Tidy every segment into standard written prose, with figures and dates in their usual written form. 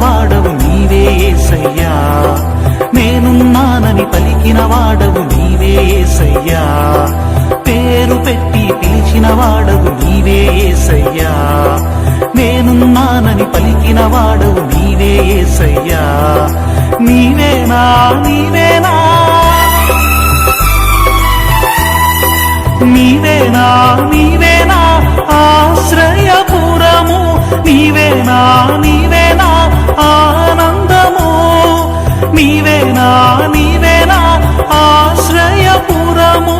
వాడవు నీవే యేసయ్యా, నేనున్నానని పలికిన వాడవు నీవే యేసయ్యా, పేరు పెట్టి పిలిచిన వాడవు నీవే యేసయ్యా, నేనున్నానని పలికిన వాడవు నీవే యేసయ్యా, నీవేనా నీవేనా నీవేనా నీవేనా ఆశ్రయపురము, నీవేనా నీవేనా ఆనందము, నీవేనా నీవేనా ఆశ్రయపురము,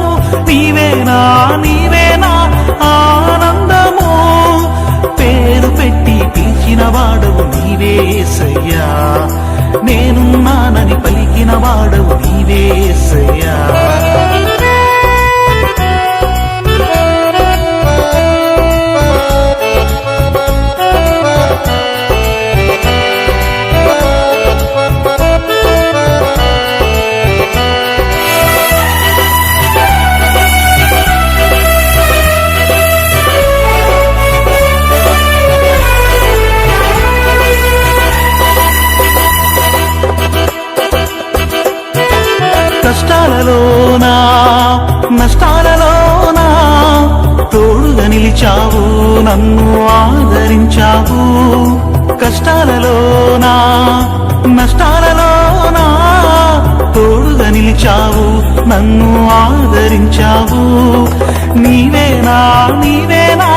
నీవేనా నీవేనా ఆనందము, పేరు పెట్టి పిలిచిన వాడవు నీవే యేసయ్యా, నేనున్నానని పలికిన వాడవు నీవే యేసయ్యా. కష్టాలలోనా నష్టాలలోనా తోడుగా నిలిచావు, నన్ను ఆదరించావు, కష్టాలలోనా నష్టాలలోనా తోడుగా నిలిచావు, నన్ను ఆదరించావు, నీవేనా నీవేనా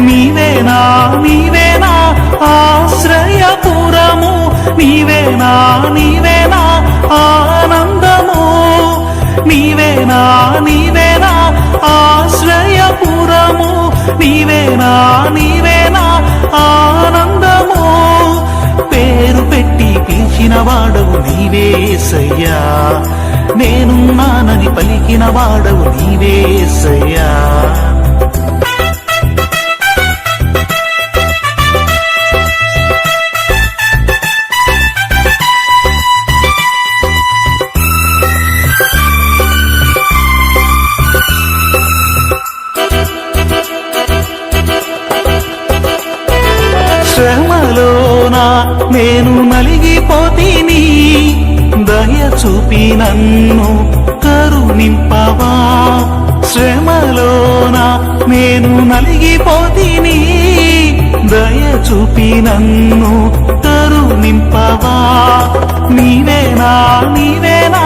నీవేనా నీవేనా ఆశ్రయపురము, నీవేనా నీవేనా ఆనందము, నీవేనా నీవేనా ఆశ్రయపురము, నీవేనా నీవేనా ఆనందము, పేరు పెట్టి పిలిచిన వాడవు నీవే యేసయ్యా, నేనున్నానని పలికిన వాడవు నీవే యేసయ్యా. శ్రమలోనా నేను నలిగిపోతిని, దయ చూపి నన్ను కరుణింపవా, శ్రమలోనా నేను నలిగిపోతిని, దయ చూపి నన్ను కరుణింపవా, నీవేనా నీవేనా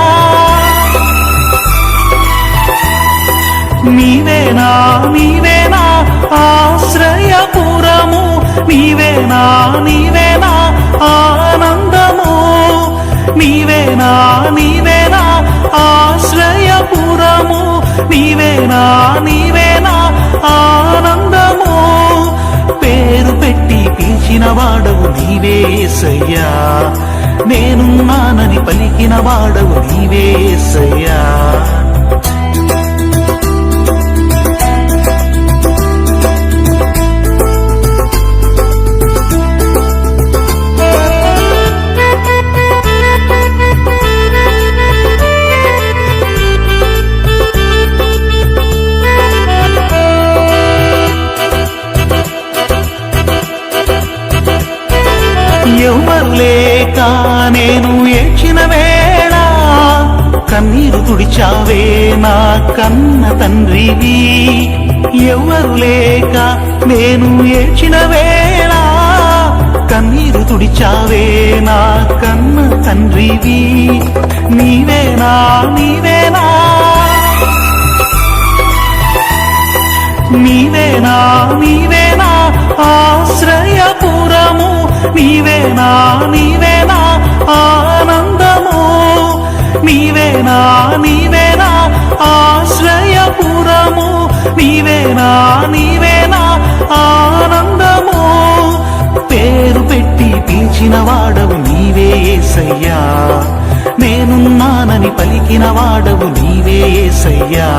నీవేనా నీవేనా ఆశ్రయపురము, నీవేనా నీవేనా ఆనందము, నీవేనా నీవేనా ఆశ్రయపురము, నీవేనా నీవేనా ఆనందము, పేరు పెట్టి పిలిచిన వాడవు నీవే యేసయ్యా, నేనున్నానని పలికిన వాడవు నీవే యేసయ్యా. ఎవరు లేక నేను ఏడ్చిన వేళ కన్నీరు తుడిచావే నా కన్న తండ్రివి, ఎవరు లేక నేను ఏడ్చిన వేళ కన్నీరు తుడిచావే నా కన్న తండ్రివి, నీవేనా నీవేనా నీవేనా నీవేనా ఆశ్రయపురము, నీవేనా నీవేనా ఆనందము, నీవేనా నీవేనా ఆశ్రయపురము, నీవేనా నీవేనా ఆనందము, పేరు పెట్టి పిలిచిన వాడవు నీవే యేసయ్యా, నేనున్నానని పలికిన వాడవు నీవే యేసయ్యా.